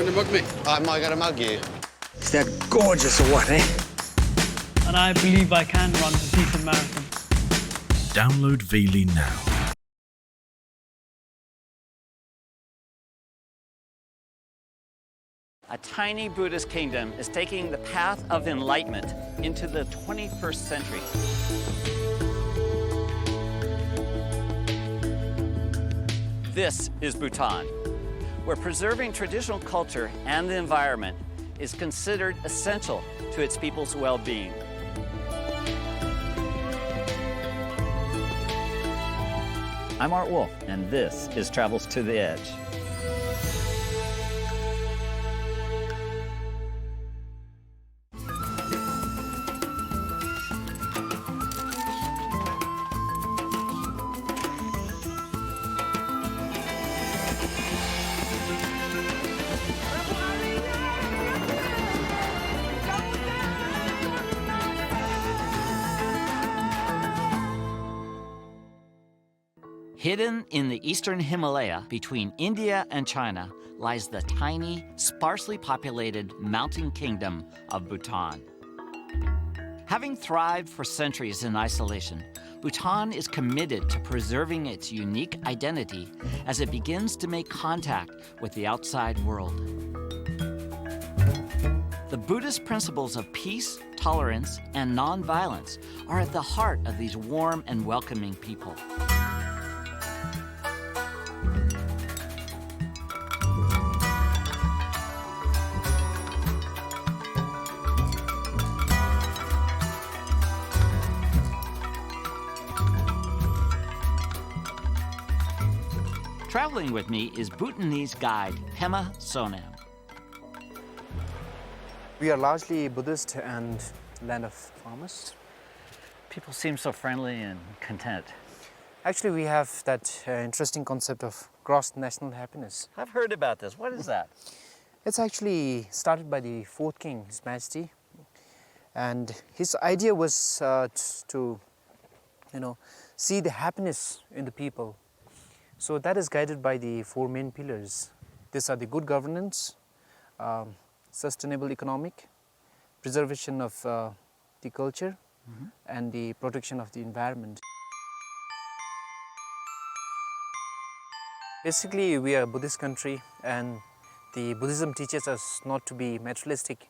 going to mug me? Am I going to mug you? Is that gorgeous or what, eh? And I believe I can run a decent marathon. Download Veely now. A tiny Buddhist kingdom is taking the path of enlightenment into the 21st century. This is Bhutan, where preserving traditional culture and the environment is considered essential to its people's well-being. I'm Art Wolfe, and this is Travels to the Edge. Hidden in the eastern Himalaya between India and China lies the tiny, sparsely populated mountain kingdom of Bhutan. Having thrived for centuries in isolation, Bhutan is committed to preserving its unique identity as it begins to make contact with the outside world. The Buddhist principles of peace, tolerance, and nonviolence are at the heart of these warm and welcoming people. Traveling with me is Bhutanese guide Pema Sonam. We are largely Buddhist and land of farmers. People seem so friendly and content. Actually, we have that interesting concept of gross national happiness. I've heard about this. What is that? It's actually started by the fourth king, His Majesty, and his idea was to, see the happiness in the people. So that is guided by the four main pillars. These are the good governance, sustainable economic, preservation of the culture, and the protection of the environment. Basically, we are a Buddhist country, and the Buddhism teaches us not to be materialistic.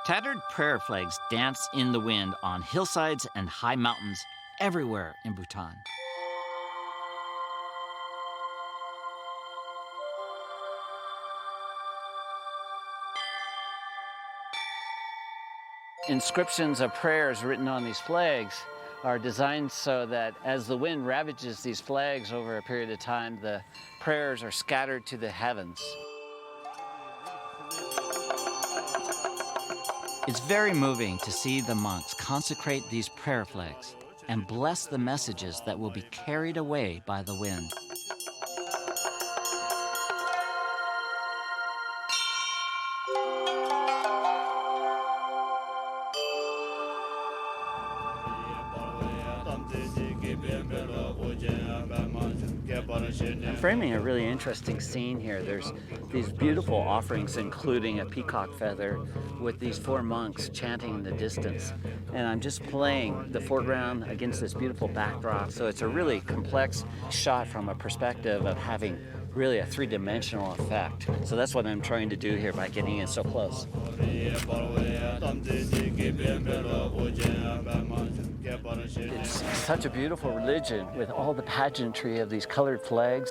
Tattered prayer flags dance in the wind on hillsides and high mountains everywhere in Bhutan. Inscriptions of prayers written on these flags are designed so that as the wind ravages these flags over a period of time, the prayers are scattered to the heavens. It's very moving to see the monks consecrate these prayer flags and bless the messages that will be carried away by the wind. I'm framing a really interesting scene here. There's these beautiful offerings, including a peacock feather with these four monks chanting in the distance. And I'm just playing the foreground against this beautiful backdrop. So it's a really complex shot from a perspective of having really a three-dimensional effect. So that's what I'm trying to do here by getting in so close. It's such a beautiful religion with all the pageantry of these colored flags.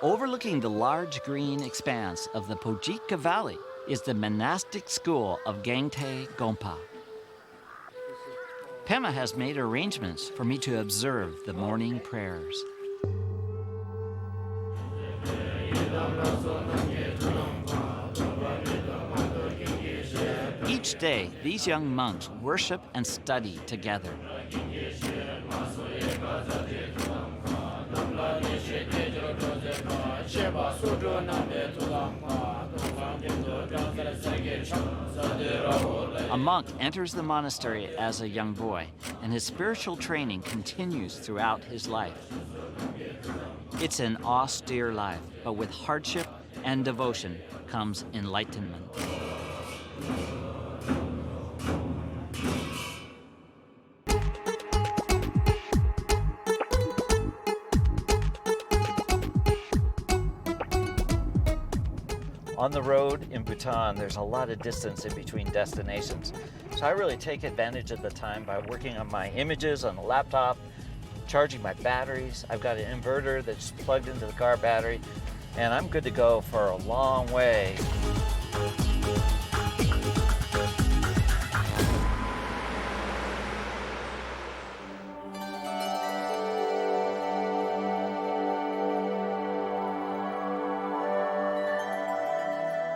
Overlooking the large green expanse of the Pojika Valley is the Monastic School of Gangte Gompa. Pema has made arrangements for me to observe the morning prayers. Each day, these young monks worship and study together. A monk enters the monastery as a young boy, and his spiritual training continues throughout his life. It's an austere life, but with hardship and devotion comes enlightenment. On the road in Bhutan, there's a lot of distance in between destinations. So I really take advantage of the time by working on my images on the laptop, charging my batteries. I've got an inverter that's plugged into the car battery, and I'm good to go for a long way.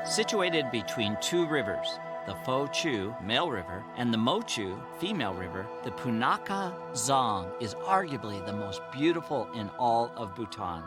Situated between two rivers, the Pho Chu, male river, and the Mo Chu, female river, the Punakha Zong is arguably the most beautiful in all of Bhutan.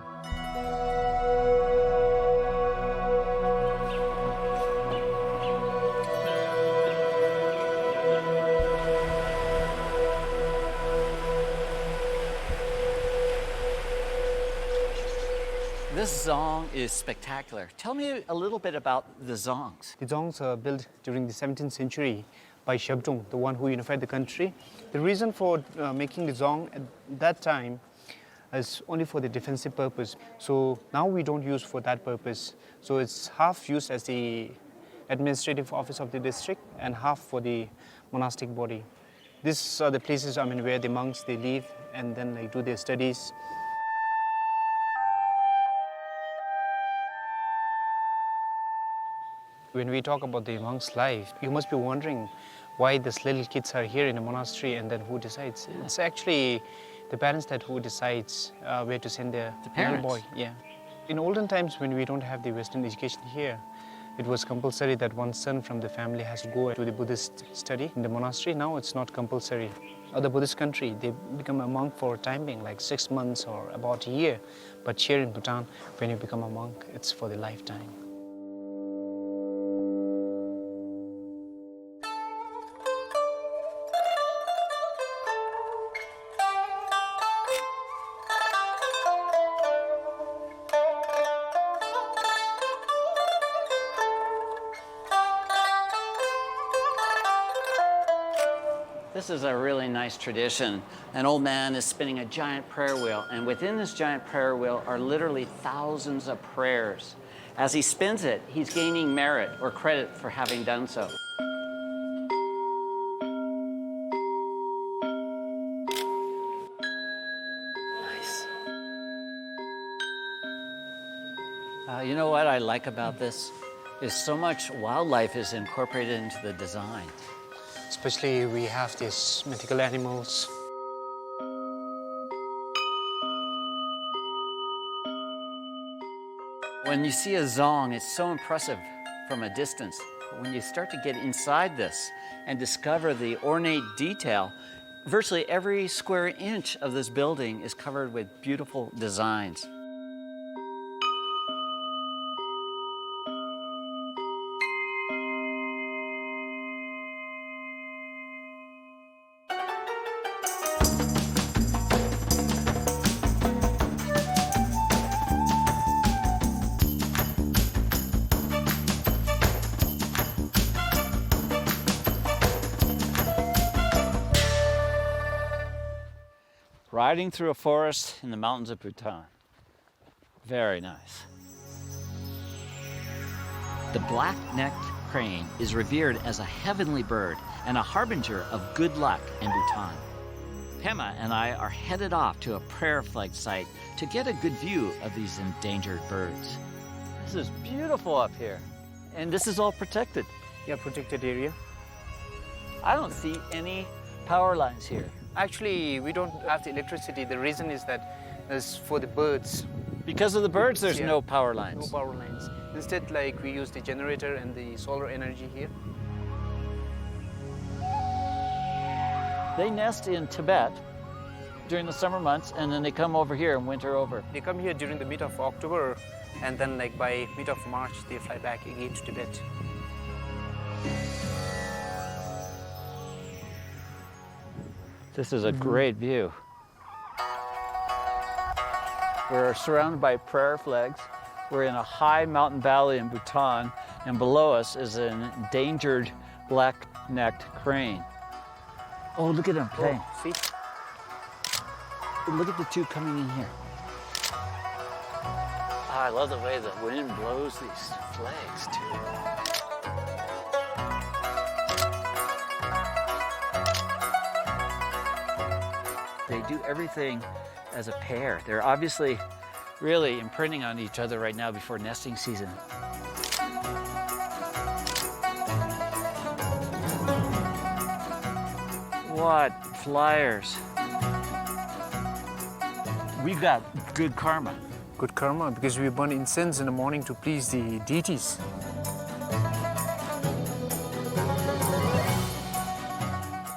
This Zong is spectacular. Tell me a little bit about the Zongs. The Zongs are built during the 17th century by Shabdung, the one who unified the country. The reason for making the Zong at that time is only for the defensive purpose. So now we don't use for that purpose. So it's half used as the administrative office of the district and half for the monastic body. These are the places, where the monks, they live and then they do their studies. When we talk about the monk's life, you must be wondering why these little kids are here in a monastery and then who decides. It's actually the parents who decides where to send their little boy. Yeah. In olden times, when we don't have the Western education here, it was compulsory that one son from the family has to go to the Buddhist study in the monastery. Now it's not compulsory. Other Buddhist country, they become a monk for a time being, like 6 months or about a year. But here in Bhutan, when you become a monk, it's for the lifetime. This is a really nice tradition. An old man is spinning a giant prayer wheel, and within this giant prayer wheel are literally thousands of prayers. As he spins it, he's gaining merit or credit for having done so. Nice. You know what I like about this? Is so much wildlife is incorporated into the design. Especially we have these mythical animals. When you see a Zong, it's so impressive from a distance. But when you start to get inside this and discover the ornate detail, virtually every square inch of this building is covered with beautiful designs. Riding through a forest in the mountains of Bhutan. Very nice. The Blacknecked Crane is revered as a heavenly bird and a harbinger of good luck in Bhutan. Pema and I are headed off to a prayer flag site to get a good view of these endangered birds. This is beautiful up here. And this is all protected. Yeah, protected area. I don't see any power lines here? Actually, we don't have the electricity. The reason is that it's for the birds. Because of the birds, there's Yeah. no power No lines. power lines. Instead, like we use the generator and the solar energy here. They nest in Tibet during the summer months, and then they come over here and winter over. They come here during the mid of October, and then like by mid of March, they fly back again to Tibet. This is a great view. We're surrounded by prayer flags. We're in a high mountain valley in Bhutan, and below us is an endangered black-necked crane. Oh, look at them playing. Oh, see? Look at the two coming in here. Oh, I love the way the wind blows these flags, too. They do everything as a pair. They're obviously really imprinting on each other right now before nesting season. What flyers. We've got good karma. Good karma, because we burn incense in the morning to please the deities.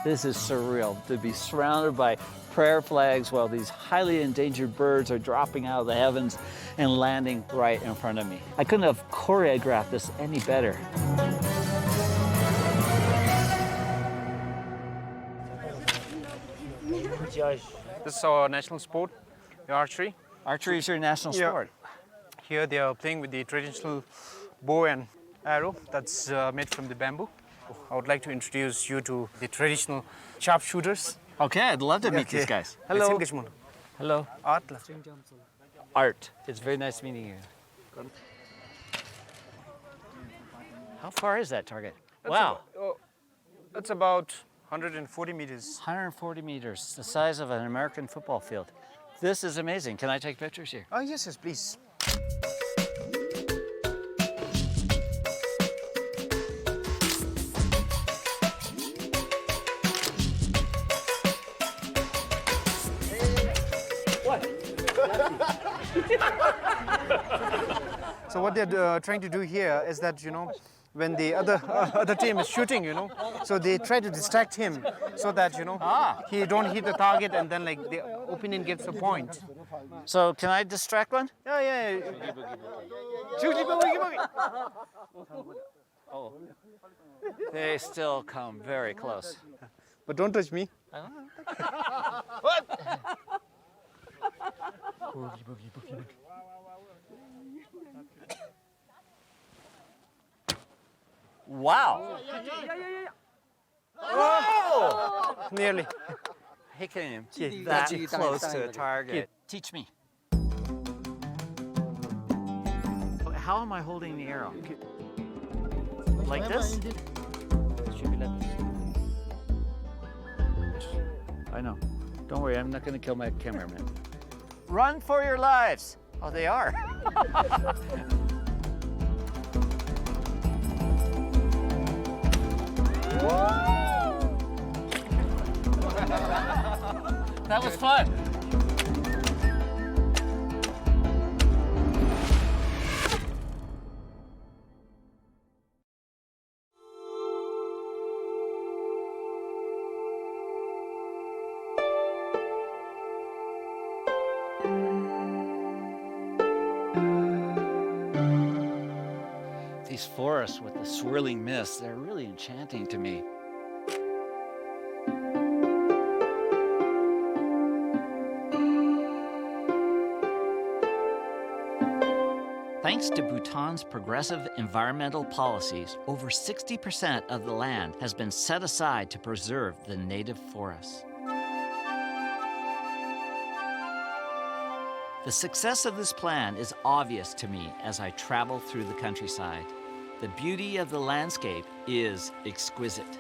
This is surreal to be surrounded by prayer flags while these highly endangered birds are dropping out of the heavens and landing right in front of me. I couldn't have choreographed this any better. This is our national sport, the archery. Archery is your national sport. Here they are playing with the traditional bow and arrow that's made from the bamboo. I would like to introduce you to the traditional sharpshooters. Okay, I'd love to meet these guys. Hello. Hello. Atla. Art. It's very nice meeting you. How far is that target? Wow. That's about 140 meters. 140 meters, the size of an American football field. This is amazing. Can I take pictures here? Oh, yes, please. So what they're trying to do here is that, when the other team is shooting, so they try to distract him so that, he don't hit the target, and then like the opponent gets a point. So can I distract one? Yeah. Oh. They still come very close. But don't touch me. Wow. Oh! Nearly. He can get that close to a target. Teach me. How am I holding the arrow? Like this? I know. Don't worry, I'm not going to kill my cameraman. Run for your lives. Oh, they are. That was fun. These forests with the swirling mist, they're really enchanting to me. Thanks to Bhutan's progressive environmental policies, over 60% of the land has been set aside to preserve the native forests. The success of this plan is obvious to me as I travel through the countryside. The beauty of the landscape is exquisite.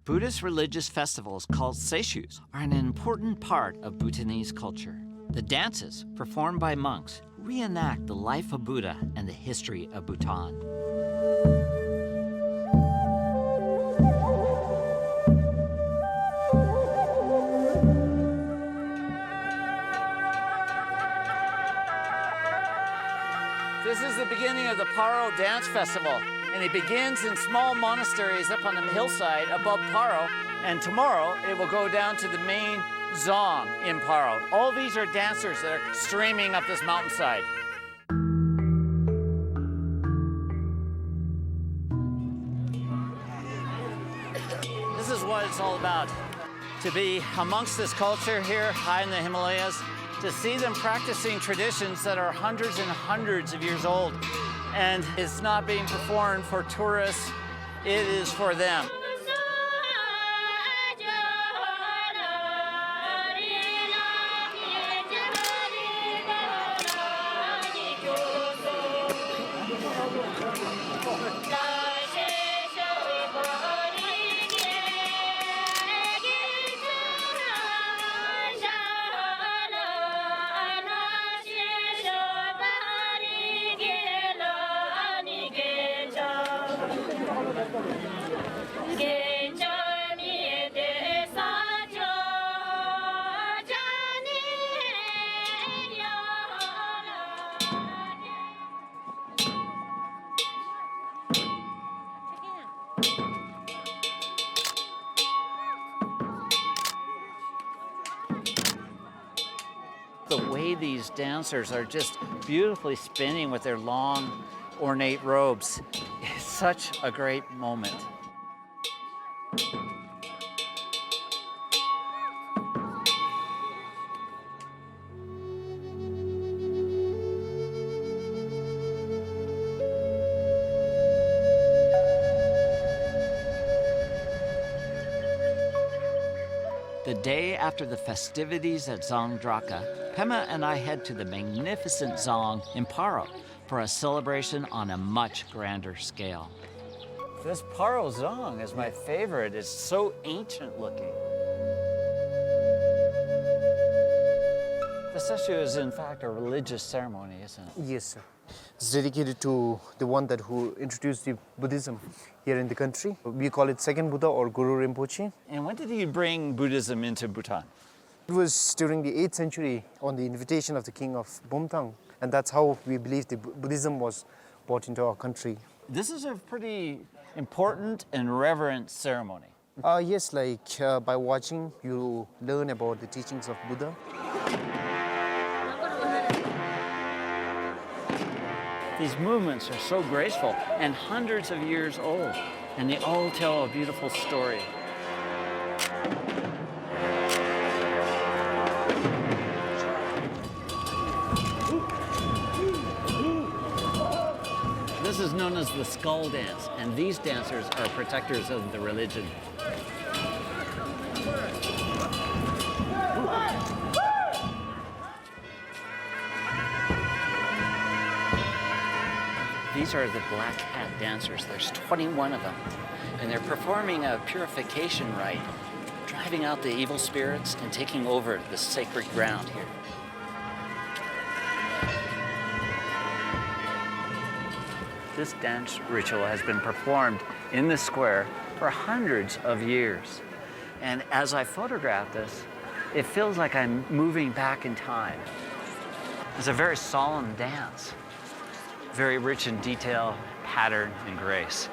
Buddhist religious festivals called seishus are an important part of Bhutanese culture. The dances, performed by monks, reenact the life of Buddha and the history of Bhutan. This is the beginning of the Paro Dance Festival, and it begins in small monasteries up on the hillside above Paro, and tomorrow it will go down to the main Zong Impara. All these are dancers that are streaming up this mountainside. This is what it's all about, to be amongst this culture here high in the Himalayas, to see them practicing traditions that are hundreds and hundreds of years old. And it's not being performed for tourists, it is for them. The way these dancers are just beautifully spinning with their long, ornate robes is such a great moment. The day after the festivities at Zong Draka, Pema and I head to the magnificent Zong Impara for a celebration on a much grander scale. This Paro Zong is my favorite. It's so ancient looking. The seishu is in fact a religious ceremony, isn't it? Yes, sir. It's dedicated to the one who introduced the Buddhism here in the country. We call it Second Buddha or Guru Rinpoche. And when did he bring Buddhism into Bhutan? It was during the 8th century on the invitation of the king of Bhutan, and that's how we believe the Buddhism was brought into our country. This is a pretty important and reverent ceremony. Yes, by watching, you learn about the teachings of Buddha. These movements are so graceful and hundreds of years old, and they all tell a beautiful story. This is known as the skull dance, and these dancers are protectors of the religion. These are the black hat dancers. There's 21 of them, and they're performing a purification rite, driving out the evil spirits and taking over the sacred ground here. This dance ritual has been performed in the square for hundreds of years. And as I photograph this, it feels like I'm moving back in time. It's a very solemn dance, very rich in detail, pattern, and grace.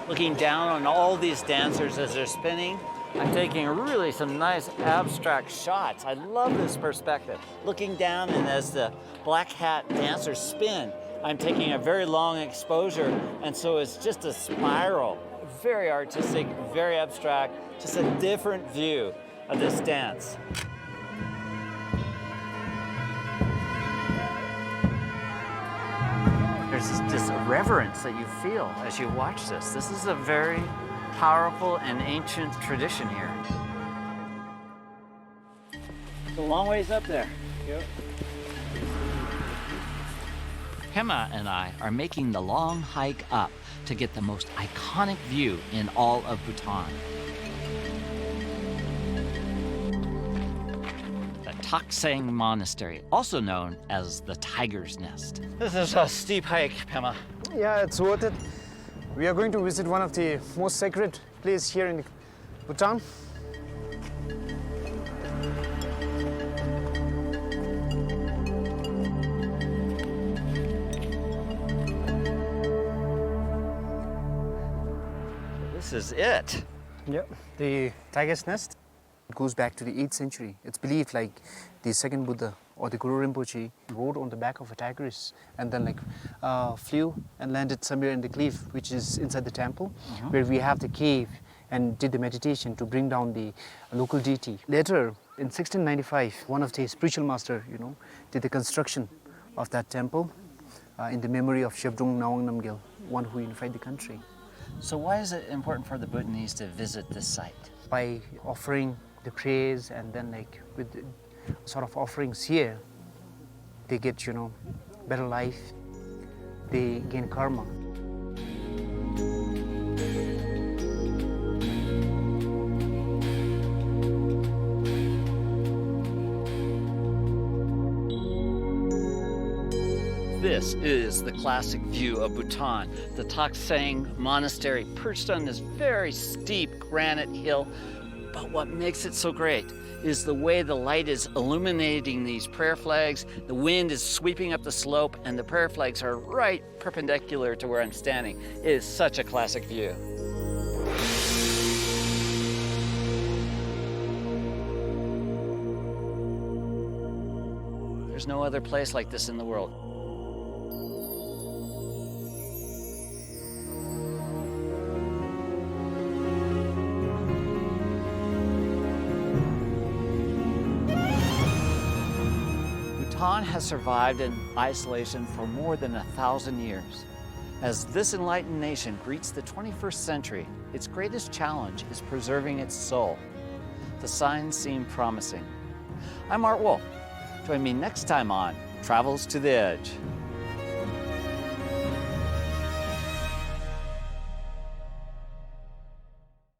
Looking down on all these dancers as they're spinning, I'm taking really some nice abstract shots. I love this perspective. Looking down, and as the black hat dancers spin, I'm taking a very long exposure, and so it's just a spiral. Very artistic, very abstract, just a different view of this dance. There's there's this reverence that you feel as you watch this. This is a very powerful and ancient tradition here. It's a long ways up there. Yep. Pema and I are making the long hike up to get the most iconic view in all of Bhutan. The Taksang Monastery, also known as the Tiger's Nest. This is a steep hike, Pema. Yeah, it's worth it. We are going to visit one of the most sacred places here in Bhutan. This is it. Yep. The Tiger's Nest. It goes back to the 8th century. It's believed like the second Buddha or the Guru Rinpoche rode on the back of a tigress and then flew and landed somewhere in the cliff, which is inside the temple, where we have the cave, and did the meditation to bring down the local deity. Later, in 1695, one of the spiritual master, did the construction of that temple in the memory of Shabdrung Nawang Namgyal, one who unified the country. So why is it important for the Bhutanese to visit this site? By offering the praise and then with the sort of offerings here, they get, better life, they gain karma. This is the classic view of Bhutan, the Taksang Monastery, perched on this very steep granite hill. But what makes it so great is the way the light is illuminating these prayer flags. The wind is sweeping up the slope, and the prayer flags are right perpendicular to where I'm standing. It is such a classic view. There's no other place like this in the world. Bhutan has survived in isolation for more than 1,000 years. As this enlightened nation greets the 21st century, its greatest challenge is preserving its soul. The signs seem promising. I'm Wolfe. Join me next time on Travels to the Edge.